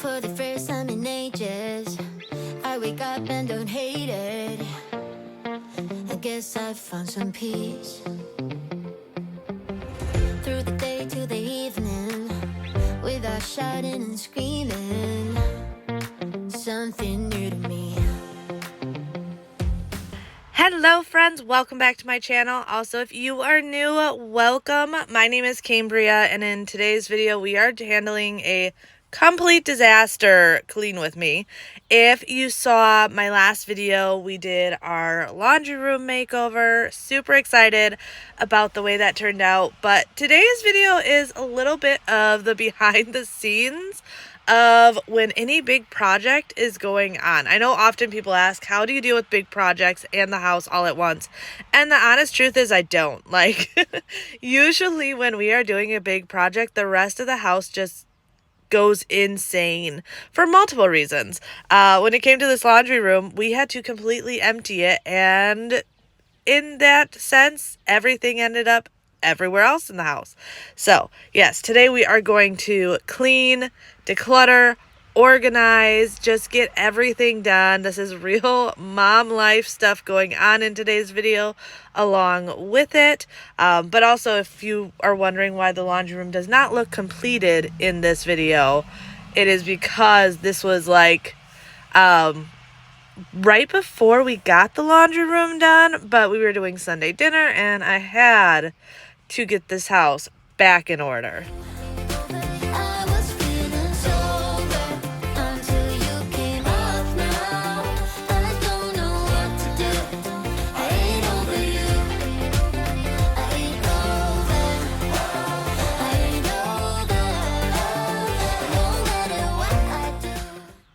For the first time in ages, I wake up and don't hate it. I guess I found some peace. Through the day to the evening, without shouting and screaming, something new to me. Hello friends, welcome back to my channel. Also, if you are new, welcome. My name is Cambriea, and in today's video we are handling a complete disaster clean with me. If you saw my last video, we did our laundry room makeover. Super excited about the way that turned out, but today's video is a little bit of the behind the scenes of when any big project is going on. I know often people ask, how do you deal with big projects and the house all at once? And the honest truth is I don't. Like, usually when we are doing a big project, the rest of the house just goes insane for multiple reasons. When it came to this laundry room, we had to completely empty it, and in that sense, everything ended up everywhere else in the house. So yes, today we are going to clean, declutter, organize, just get everything done. This is real mom life stuff going on in today's video along with it. But also, if you are wondering why the laundry room does not look completed in this video, it is because this was like right before we got the laundry room done, but we were doing Sunday dinner and I had to get this house back in order. I was feeling sober until you came up now. I don't know what to do. I ain't over you. I ain't over. I ain't over. No matter what I do.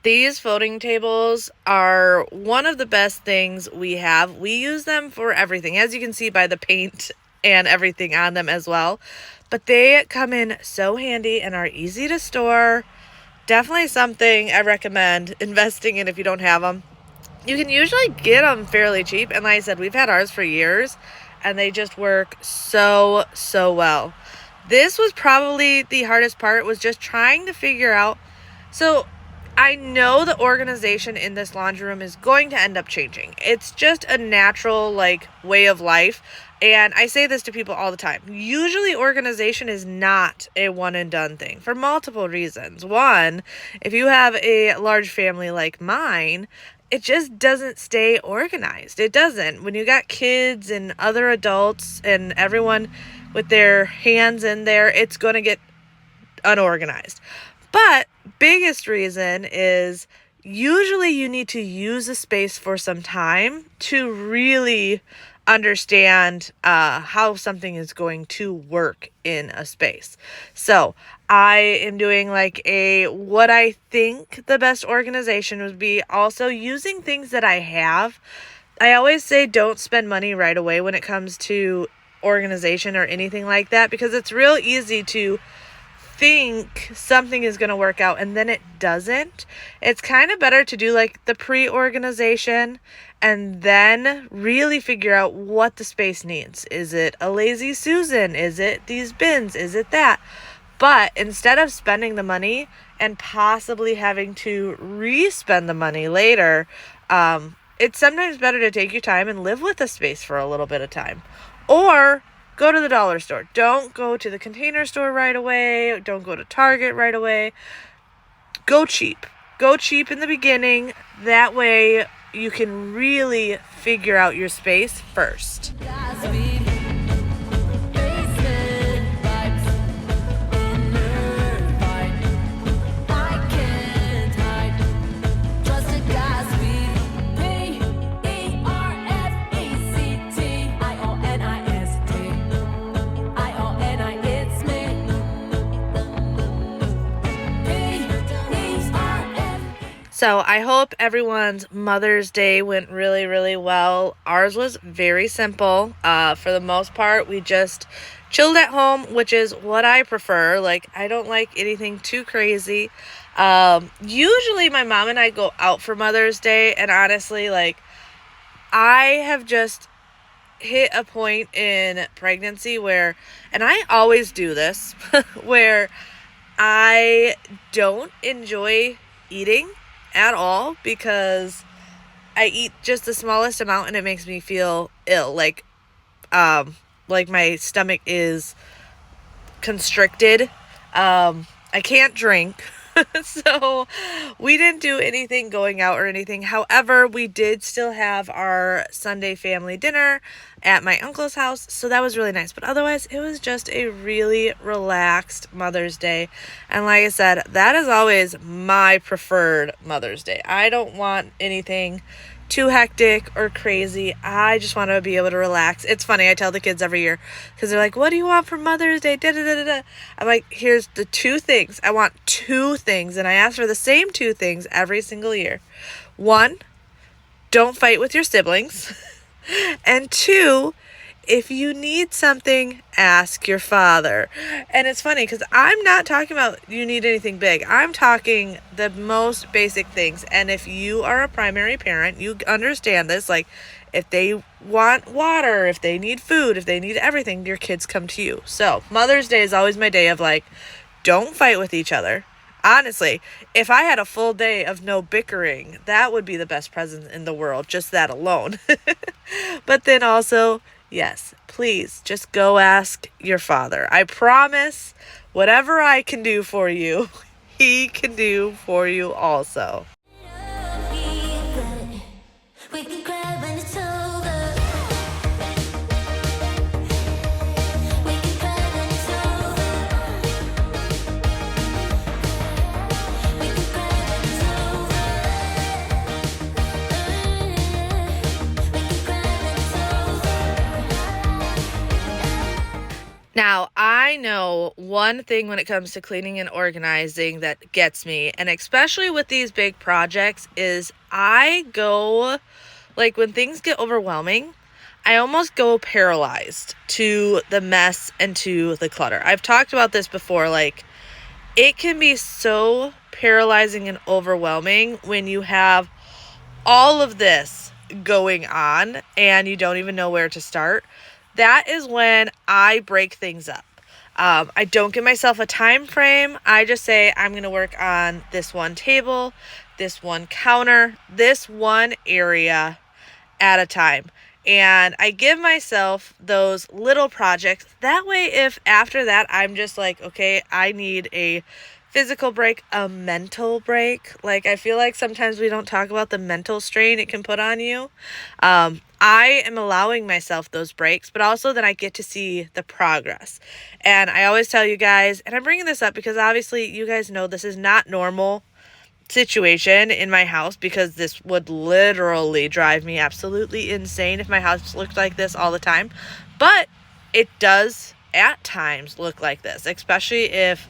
These folding tables are one of the best things we have. We use them for everything, as you can see by the paint and everything on them as well. But they come in so handy and are easy to store. Definitely something I recommend investing in if you don't have them. You can usually get them fairly cheap. And like I said, we've had ours for years and they just work so well. This was probably the hardest part, was just trying to figure out. So I know the organization in this laundry room is going to end up changing. It's just a natural way of life. And I say this to people all the time. Usually organization is not a one and done thing for multiple reasons. One, if you have a large family like mine, it just doesn't stay organized. It doesn't. When you got kids and other adults and everyone with their hands in there, it's going to get unorganized. But biggest reason is usually you need to use a space for some time to really understand how something is going to work in a space. So I am doing what I think the best organization would be, also using things that I have. I always say don't spend money right away when it comes to organization or anything like that, because it's real easy to think something is going to work out and then it doesn't. It's kind of better to do the pre-organization and then really figure out what the space needs. Is it a lazy Susan? Is it these bins? Is it that? But instead of spending the money and possibly having to re-spend the money later, it's sometimes better to take your time and live with the space for a little bit of time. Or go to the dollar store. Don't go to the Container Store right away. Don't go to Target right away. Go cheap. Go cheap in the beginning. That way you can really figure out your space first. So I hope everyone's Mother's Day went really well. Ours was very simple. For the most part, we just chilled at home, which is what I prefer. I don't like anything too crazy. Usually my mom and I go out for Mother's Day, and honestly, I have just hit a point in pregnancy where, and I always do this, where I don't enjoy eating at all because I eat just the smallest amount and it makes me feel ill. Like my stomach is constricted. I can't drink. So we didn't do anything going out or anything. However, we did still have our Sunday family dinner at my uncle's house. So that was really nice. But otherwise, it was just a really relaxed Mother's Day. And like I said, that is always my preferred Mother's Day. I don't want anything too hectic or crazy. I just want to be able to relax. It's funny, I tell the kids every year because they're like, what do you want for Mother's Day? Da, da, da, da, da. I'm like, here's the 2 things. I want 2 things, and I ask for the same 2 things every single year. 1, don't fight with your siblings. And 2, if you need something, ask your father. And it's funny because I'm not talking about you need anything big. I'm talking the most basic things. And if you are a primary parent, you understand this. Like, if they want water, if they need food, if they need everything, your kids come to you. So Mother's Day is always my day of like, don't fight with each other. Honestly, if I had a full day of no bickering, that would be the best present in the world, just that alone. But then also, yes, please just go ask your father. I promise whatever I can do for you, he can do for you also. We can cry when it's over. We can cry when it's over. We can cry when it's over. We can cry when it's over. Now, I know one thing when it comes to cleaning and organizing that gets me, and especially with these big projects, is I go, like when things get overwhelming, I almost go paralyzed to the mess and to the clutter. I've talked about this before, like it can be so paralyzing and overwhelming when you have all of this going on and you don't even know where to start. That is when I break things up. I don't give myself a time frame. I just say I'm going to work on this one table, this one counter, this one area at a time. And I give myself those little projects. That way, if after that I'm just like, okay, I need a physical break, a mental break. Like, I feel like sometimes we don't talk about the mental strain it can put on you. I am allowing myself those breaks, but also that I get to see the progress. And I always tell you guys, and I'm bringing this up because obviously you guys know this is not normal situation in my house, because this would literally drive me absolutely insane if my house looked like this all the time. But it does at times look like this, especially if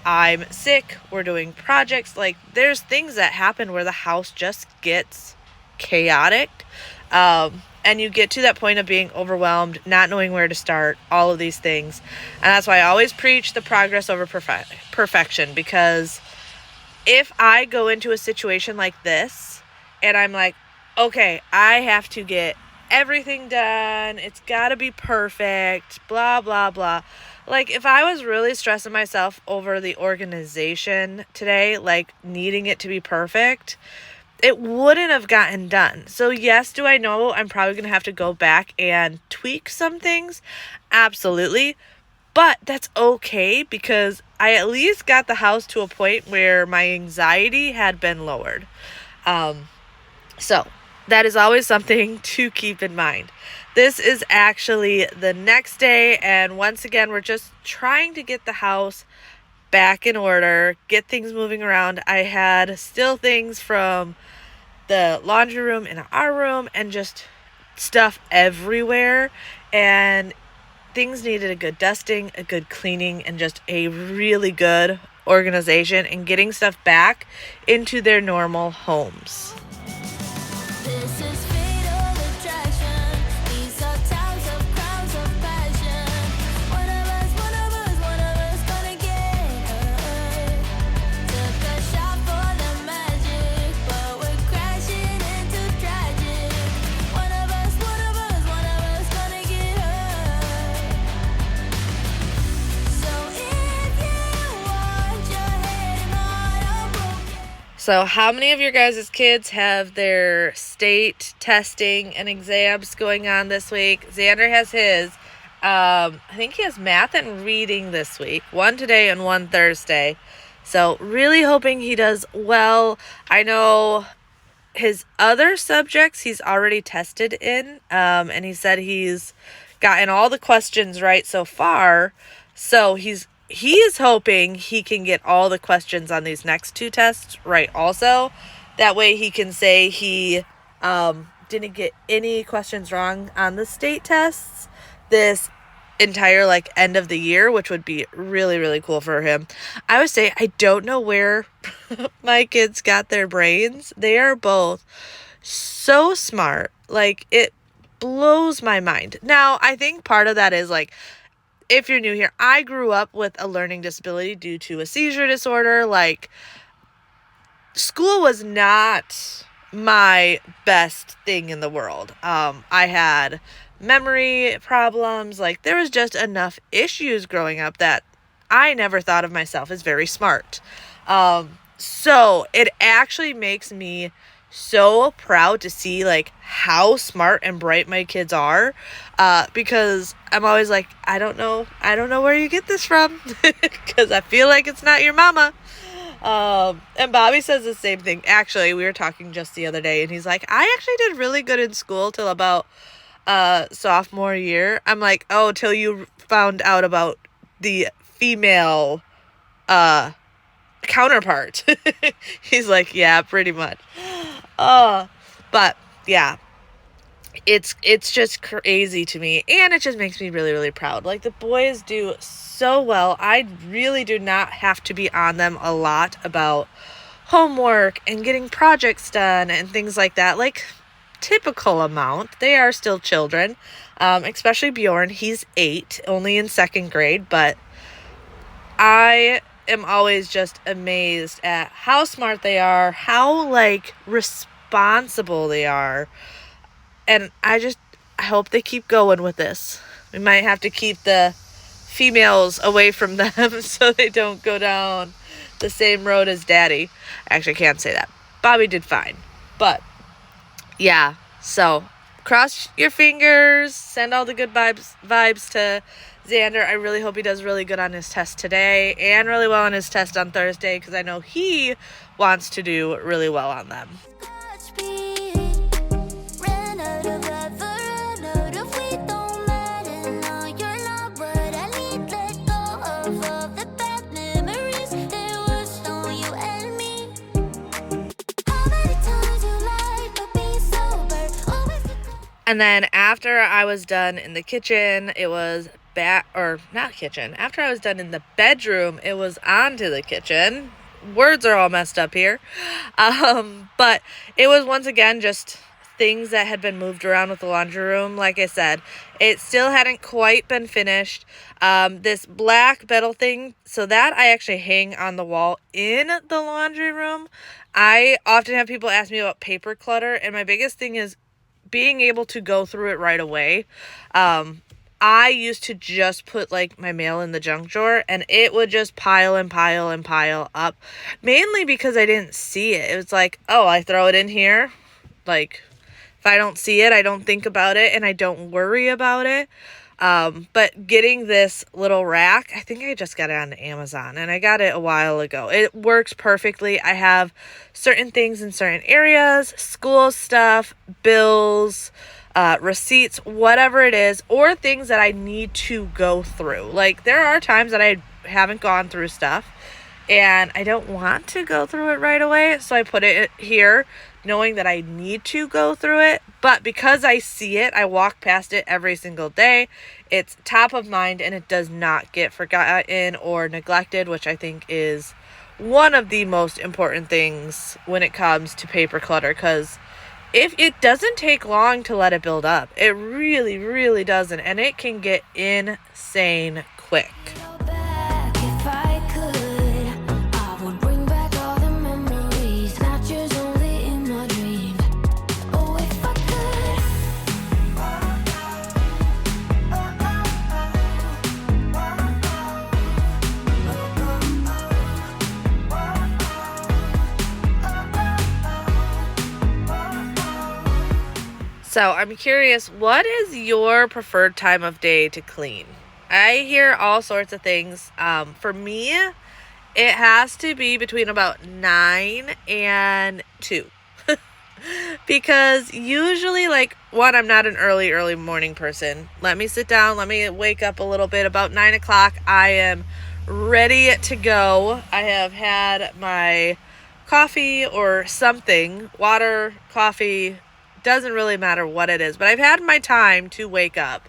I'm sick, we're doing projects. Like, there's things that happen where the house just gets chaotic. And you get to that point of being overwhelmed, not knowing where to start, all of these things. And that's why I always preach the progress over perfection, because if I go into a situation like this and I'm like, okay, I have to get everything done, it's got to be perfect, blah, blah, blah. Like, if I was really stressing myself over the organization today, like needing it to be perfect, it wouldn't have gotten done. So yes, do I know I'm probably going to have to go back and tweak some things? Absolutely. But that's okay, because I at least got the house to a point where my anxiety had been lowered. So that is always something to keep in mind. This is actually the next day, and once again, we're just trying to get the house back in order, get things moving around. I had still things from the laundry room in our room and just stuff everywhere, and things needed a good dusting, a good cleaning, and just a really good organization and getting stuff back into their normal homes. This is fatal attraction. These are times of crowds of passion. One of us gonna get hurt. Took a shot for the magic, but we're crashing into tragic. One of us gonna get hurt. So if you want So how many of your guys' kids have their state testing and exams going on this week? Xander has his. I think he has math and reading this week. One today and one Thursday. So really hoping he does well. I know his other subjects he's already tested in. And he said he's gotten all the questions right so far. So he is hoping he can get all the questions on these next two tests right also. That way he can say he didn't get any questions wrong on the state tests this entire end of the year, which would be really, really cool for him. I would say I don't know where my kids got their brains. They are both so smart. It blows my mind. Now, I think part of that is if you're new here, I grew up with a learning disability due to a seizure disorder. School was not my best thing in the world. I had memory problems. There was just enough issues growing up that I never thought of myself as very smart. So it actually makes me so proud to see how smart and bright my kids are, because I'm always I don't know where you get this from, because I feel like it's not your mama. And Bobby says the same thing. Actually, we were talking just the other day, and he's like, I actually did really good in school till about sophomore year. I'm like, oh, till you found out about the female counterpart. He's like, yeah, pretty much. But yeah, it's just crazy to me, and it just makes me really, really proud. The boys do so well. I really do not have to be on them a lot about homework and getting projects done and things like that. Typical amount. They are still children, especially Bjorn. He's 8, only in 2nd grade, but I am always just amazed at how smart they are, how responsible they are. And I hope they keep going with this. We might have to keep the females away from them so they don't go down the same road as Daddy. Actually, I can't say that. Bobby did fine. But yeah, so cross your fingers, send all the good vibes to Xander. I really hope he does really good on his test today and really well on his test on Thursday, because I know he wants to do really well on them. Touch me, ran out of ever, ran out of we don't matter now. You're not what I need. Let go of all the bad memories. There was no you and me. How many times you lied but be sober? Always the time. And then after I was done in the kitchen, it was after I was done in the bedroom, it was on to the kitchen. Words are all messed up here. But it was once again just things that had been moved around with the laundry room. Like I said, it still hadn't quite been finished. This black metal thing, so that I actually hang on the wall in the laundry room. I often have people ask me about paper clutter, and my biggest thing is being able to go through it right away. I used to just put my mail in the junk drawer, and it would just pile and pile and pile up, mainly because I didn't see it. It was oh, I throw it in here. If I don't see it, I don't think about it, and I don't worry about it. But getting this little rack, I think I just got it on Amazon, and I got it a while ago. It works perfectly. I have certain things in certain areas, school stuff, bills, receipts, whatever it is, or things that I need to go through. There are times that I haven't gone through stuff and I don't want to go through it right away, so I put it here knowing that I need to go through it. But because I see it, I walk past it every single day. It's top of mind, and it does not get forgotten or neglected, which I think is one of the most important things when it comes to paper clutter, because if it doesn't take long to let it build up, it really, really doesn't, and it can get insane quick. Go back if I could. I would bring back all the memories, not yours only in my dreams. Oh, if I could. So I'm curious, what is your preferred time of day to clean? I hear all sorts of things. For me, it has to be between about 9 and 2. Because usually, like, one, I'm not an early morning person. Let me sit down, let me wake up a little bit. About 9 o'clock, I am ready to go. I have had my coffee or something, water, coffee, doesn't really matter what it is, but I've had my time to wake up.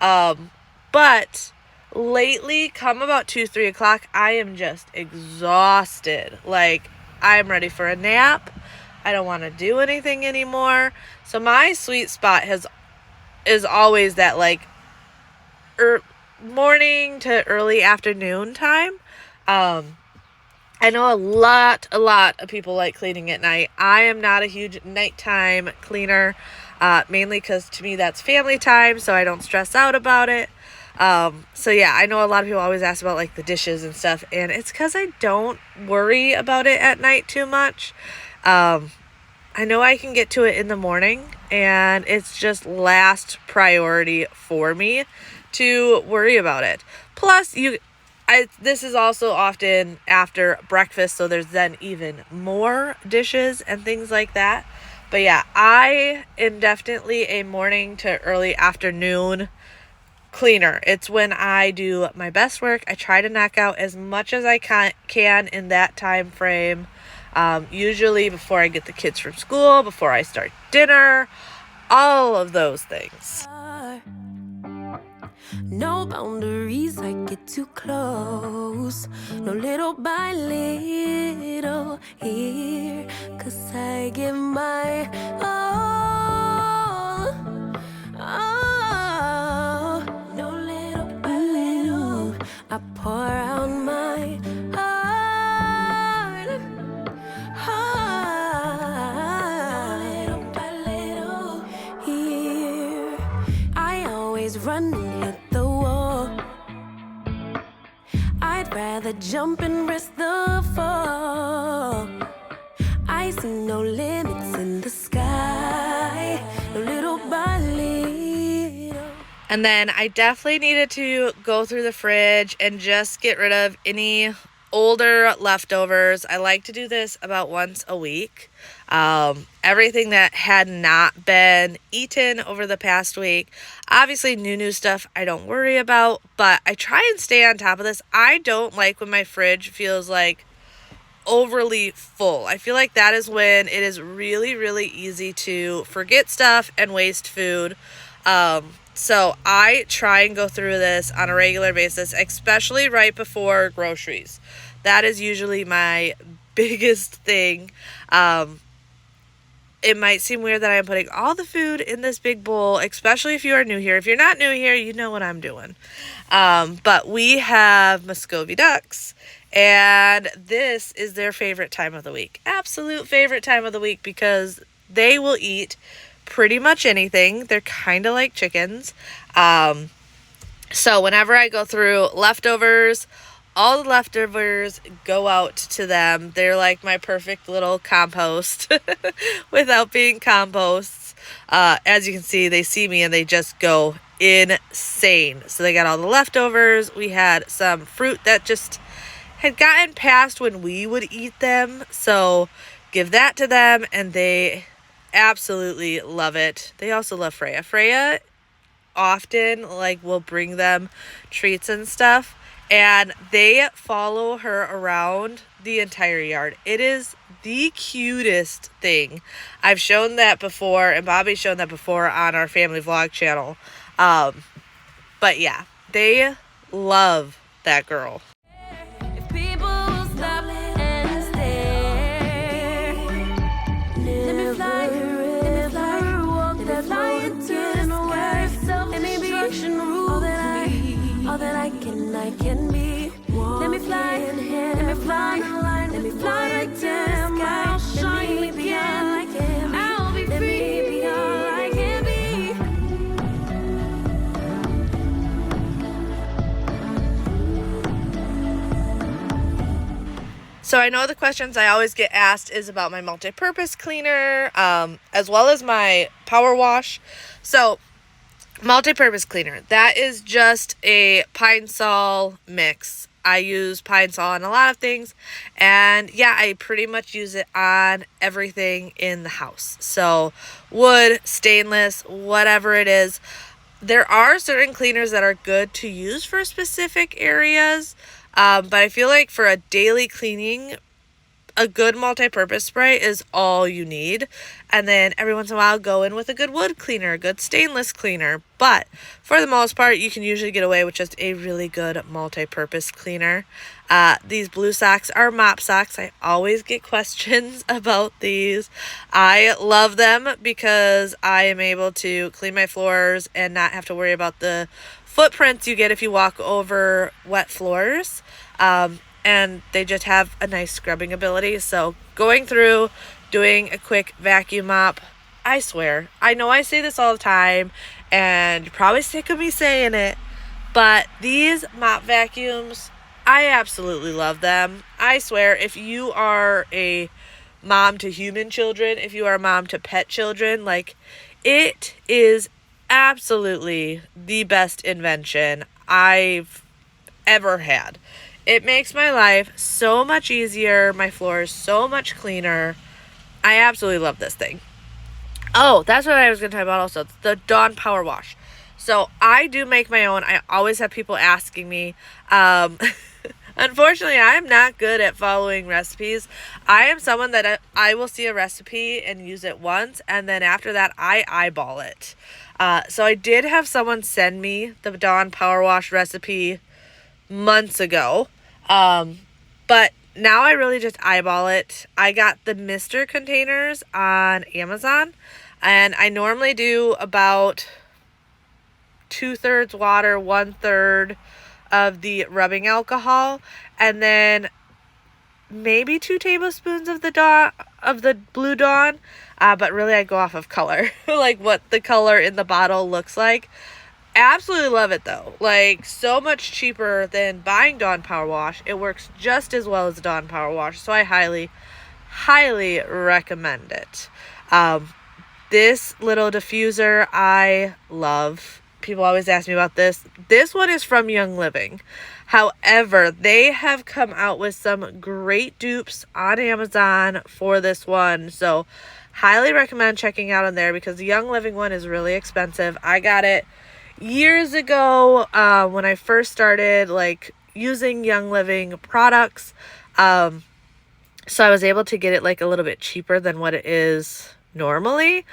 But lately, come about 2, 3 o'clock, I am just exhausted. Like, I'm ready for a nap. I don't want to do anything anymore. So my sweet spot is always that, like, morning to early afternoon time. I know a lot of people like cleaning at night. I am not a huge nighttime cleaner, mainly because to me that's family time, so I don't stress out about it. So yeah, I know a lot of people always ask about, like, the dishes and stuff, and it's because I don't worry about it at night too much. I know I can get to it in the morning, and it's just last priority for me to worry about it. Plus, this is also often after breakfast, so there's then even more dishes and things like that. But yeah, I am definitely a morning to early afternoon cleaner. It's when I do my best work. I try to knock out as much as I can in that time frame. Usually before I get the kids from school, before I start dinner, all of those things. No boundaries, I get too close. No little by little here, 'cause I give my all. Oh, no little by little, I pour out my heart. Little by little here, I always run and hit the wall. I'd rather jump and risk the fall. I see no limits in the sky, no little by little. And then I definitely needed to go through the fridge and just get rid of any older leftovers. I like to do this about once a week. Everything that had not been eaten over the past week. Obviously, new stuff I don't worry about, but I try and stay on top of this. I don't like when my fridge feels like overly full. I feel like that is when it is really easy to forget stuff and waste food. So I try and go through this on a regular basis, especially right before groceries. That is usually my biggest thing. It might seem weird that I'm putting all the food in this big bowl, especially if you are new here. If you're not new here, you know what I'm doing. But we have Muscovy ducks, and this is their favorite time of the week. Absolute favorite time of the week, because they will eat pretty much anything. They're kind of like chickens. So whenever I go through leftovers, all the leftovers go out to them. They're like my perfect little compost without being composts. As you can see, they see me and they just go insane. So they got all the leftovers. We had some fruit that just had gotten past when we would eat them. So give that to them, and they absolutely love it. They also love Freya. Freya often, like, will bring them treats and stuff, and they follow her around the entire yard. It is the cutest thing. I've shown that before, and Bobby's shown that before on our family vlog channel. But yeah, they love that girl. If people stop and stare, let me fly walk that fly into the sky. Let me be all that I can be. Let me fly right to the sky. Let me be all I can be. I'll be free. Let me be all I can be. So I know the questions I always get asked is about my multi-purpose cleaner, as well as my power wash. So multi-purpose cleaner, that is just a Pine Sol mix. I use Pine Sol on a lot of things, and yeah, I pretty much use it on everything in the house. So wood, stainless, whatever it is. There are certain cleaners that are good to use for specific areas, but I feel like for a daily cleaning, a good multi-purpose spray is all you need. And then every once in a while, go in with a good wood cleaner, a good stainless cleaner. But for the most part, you can usually get away with just a really good multi-purpose cleaner. These blue socks are mop socks. I always get questions about these. I love them because I am able to clean my floors and not have to worry about the footprints you get if you walk over wet floors. And they just have a nice scrubbing ability. So going through, doing a quick vacuum mop, I swear, I know I say this all the time, and you're probably sick of me saying it, but these mop vacuums, I absolutely love them. I swear, if you are a mom to human children, if you are a mom to pet children, like, it is absolutely the best invention I've ever had. It makes my life so much easier. My floor is so much cleaner. I absolutely love this thing. Oh, that's what I was going to talk about also. The Dawn Power Wash. So I do make my own. I always have people asking me. Unfortunately, I'm not good at following recipes. I am someone that I will see a recipe and use it once, and then after that, I eyeball it. So I did have someone send me the Dawn Power Wash recipe months ago. But now I really just eyeball it. I got the mister containers on Amazon, and I normally do about 2/3 water, 1/3 of the rubbing alcohol, and then maybe 2 tablespoons of the Blue Dawn. But really I go off of color, like what the color in the bottle looks like. Absolutely love it though. Like, so much cheaper than buying Dawn Power Wash. It works just as well as the Dawn Power Wash, so I highly recommend it. This little diffuser I love. People always ask me about this. This one is from Young Living. However, they have come out with some great dupes on Amazon for this one, so highly recommend checking out on there because the Young Living one is really expensive. I got it years ago, when I first started like using Young Living products, so I was able to get it like a little bit cheaper than what it is normally.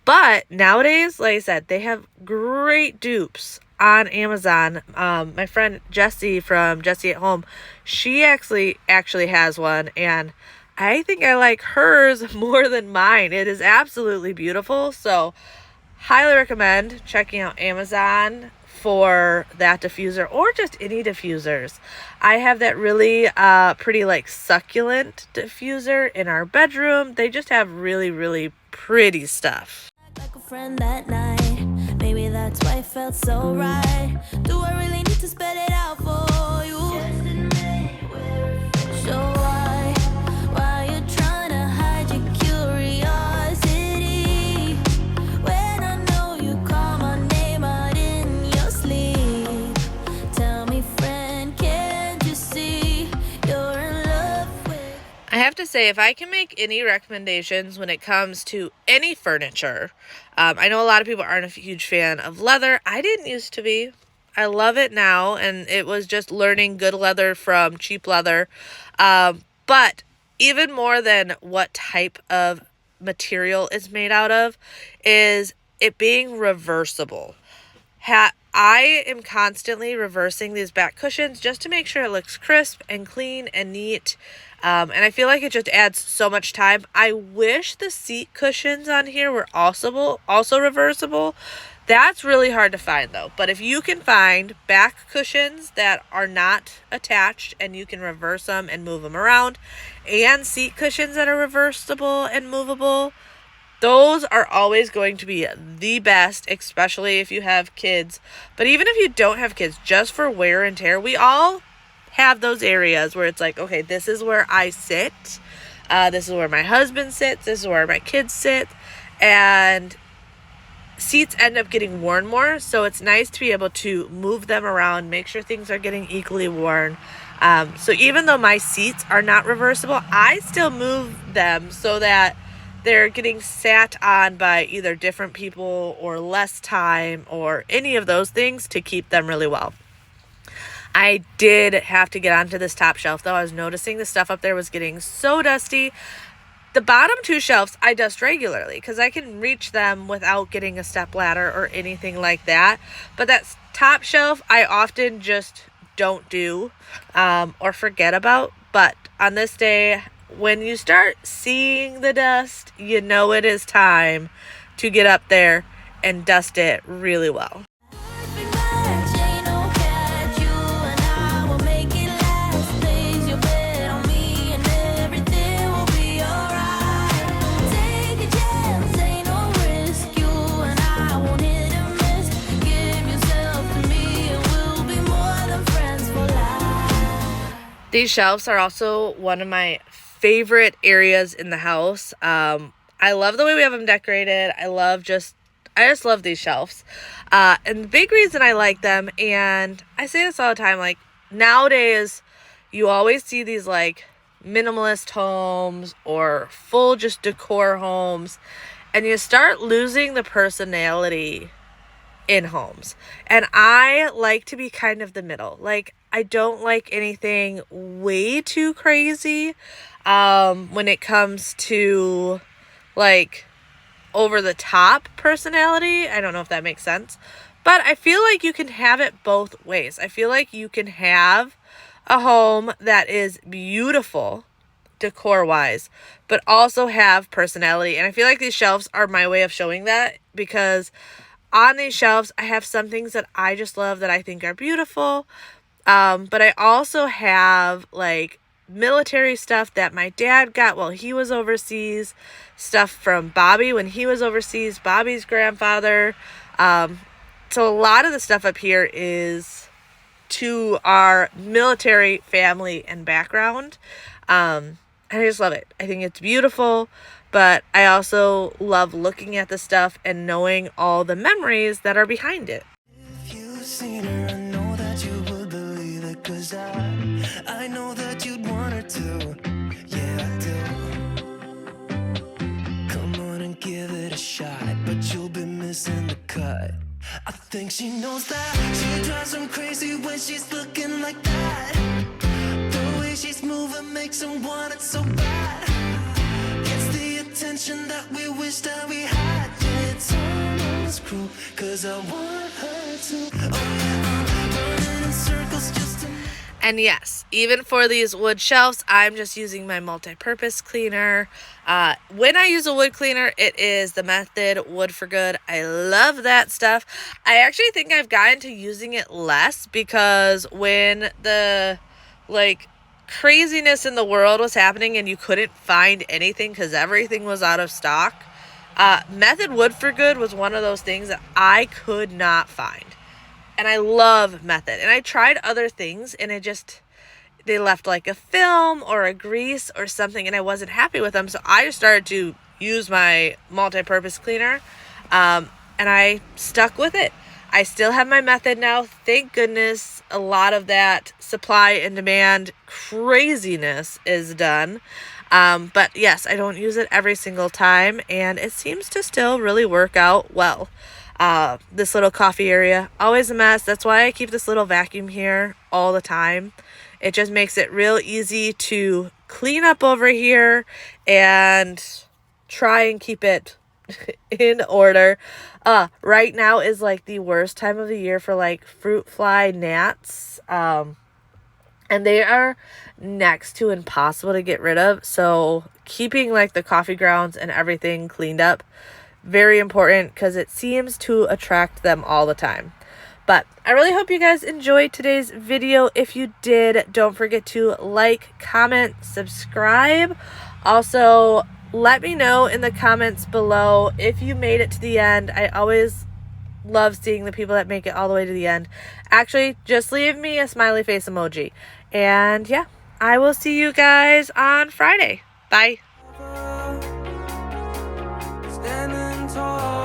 But nowadays, like I said, they have great dupes on Amazon. My friend Jessie from Jessie at Home, she actually has one, and I think I like hers more than mine. It is absolutely beautiful. So highly recommend checking out Amazon for that diffuser, or just any diffusers. I have that really pretty like succulent diffuser in our bedroom. They just have really pretty stuff. Like a friend that night. Maybe that's why it felt so right. Do I really need to spell it out for you? So why you trying to hide your curiosity when I know you call my name out in your sleep? Tell me, friend, can't you see you're in love with? I have to say, if I can make any recommendations when it comes to any furniture, I know a lot of people aren't a huge fan of leather. I didn't used to be. I love it now, and it was just learning good leather from cheap leather. But even more than what type of material it's made out of is it being reversible. I am constantly reversing these back cushions just to make sure it looks crisp and clean and neat. And I feel like it just adds so much time. I wish the seat cushions on here were also reversible. That's really hard to find though. But if you can find back cushions that are not attached and you can reverse them and move them around, and seat cushions that are reversible and movable, those are always going to be the best, especially if you have kids. But even if you don't have kids, just for wear and tear, we all have those areas where it's like, okay, this is where I sit. This is where my husband sits. This is where my kids sit. And seats end up getting worn more, so it's nice to be able to move them around, make sure things are getting equally worn. So even though my seats are not reversible, I still move them so that they're getting sat on by either different people or less time or any of those things to keep them really well. I did have to get onto this top shelf, though. I was noticing the stuff up there was getting so dusty. The bottom two shelves I dust regularly because I can reach them without getting a step ladder or anything like that. But that top shelf I often just don't do or forget about. But on this day, when you start seeing the dust, you know it is time to get up there and dust it really well. Perfect match, ain't no catch. You and I will make it last. Place your bet on me and everything will be alright. Take a chance, ain't no risk. You and I won't hit or miss. Give yourself to me and we'll be more than friends for life. These shelves are also one of my favorite areas in the house. I love the way we have them decorated. I just love these shelves. And the big reason I like them, and I say this all the time, like nowadays you always see these like minimalist homes or full just decor homes, and you start losing the personality in homes. And I like to be kind of the middle. Like I don't like anything way too crazy when it comes to like over the top personality. I don't know if that makes sense, but I feel like you can have it both ways. I feel like you can have a home that is beautiful decor wise, but also have personality. And I feel like these shelves are my way of showing that, because on these shelves I have some things that I just love that I think are beautiful. But I also have like military stuff that my dad got while he was overseas, stuff from Bobby when he was overseas, Bobby's grandfather. So a lot of the stuff up here is to our military family and background. And I just love it. I think it's beautiful, but I also love looking at the stuff and knowing all the memories that are behind it. If you've seen her, I know that you would believe it, 'cause I know that you'd want her to. Yeah, I do. Come on and give it a shot, but you'll be missing the cut. I think she knows that. She drives him crazy when she's looking like that. The way she's moving makes him want it so bad. Gets the attention that we wish that we had. Yeah, it's almost cruel, 'cause I want her to. Oh yeah, I'm running in circles just to. And yes, even for these wood shelves, I'm just using my multi-purpose cleaner. When I use a wood cleaner, it is the Method Wood for Good. I love that stuff. I actually think I've gotten to using it less, because when the like craziness in the world was happening and you couldn't find anything because everything was out of stock, Method Wood for Good was one of those things that I could not find. And I love Method. And I tried other things and they left like a film or a grease or something, and I wasn't happy with them. So I just started to use my multi-purpose cleaner, and I stuck with it. I still have my Method now. Thank goodness a lot of that supply and demand craziness is done. But yes, I don't use it every single time, and it seems to still really work out well. This little coffee area, always a mess. That's why I keep this little vacuum here all the time. It just makes it real easy to clean up over here and try and keep it in order. Right now is like the worst time of the year for like fruit fly gnats. And they are next to impossible to get rid of. So keeping like the coffee grounds and everything cleaned up, very important, because it seems to attract them all the time. But I really hope you guys enjoyed today's video. If you did, don't forget to like, comment, subscribe. Also, let me know in the comments below if you made it to the end. I always love seeing the people that make it all the way to the end. Actually, just leave me a smiley face emoji. And yeah, I will see you guys on Friday. Bye. Standing tall.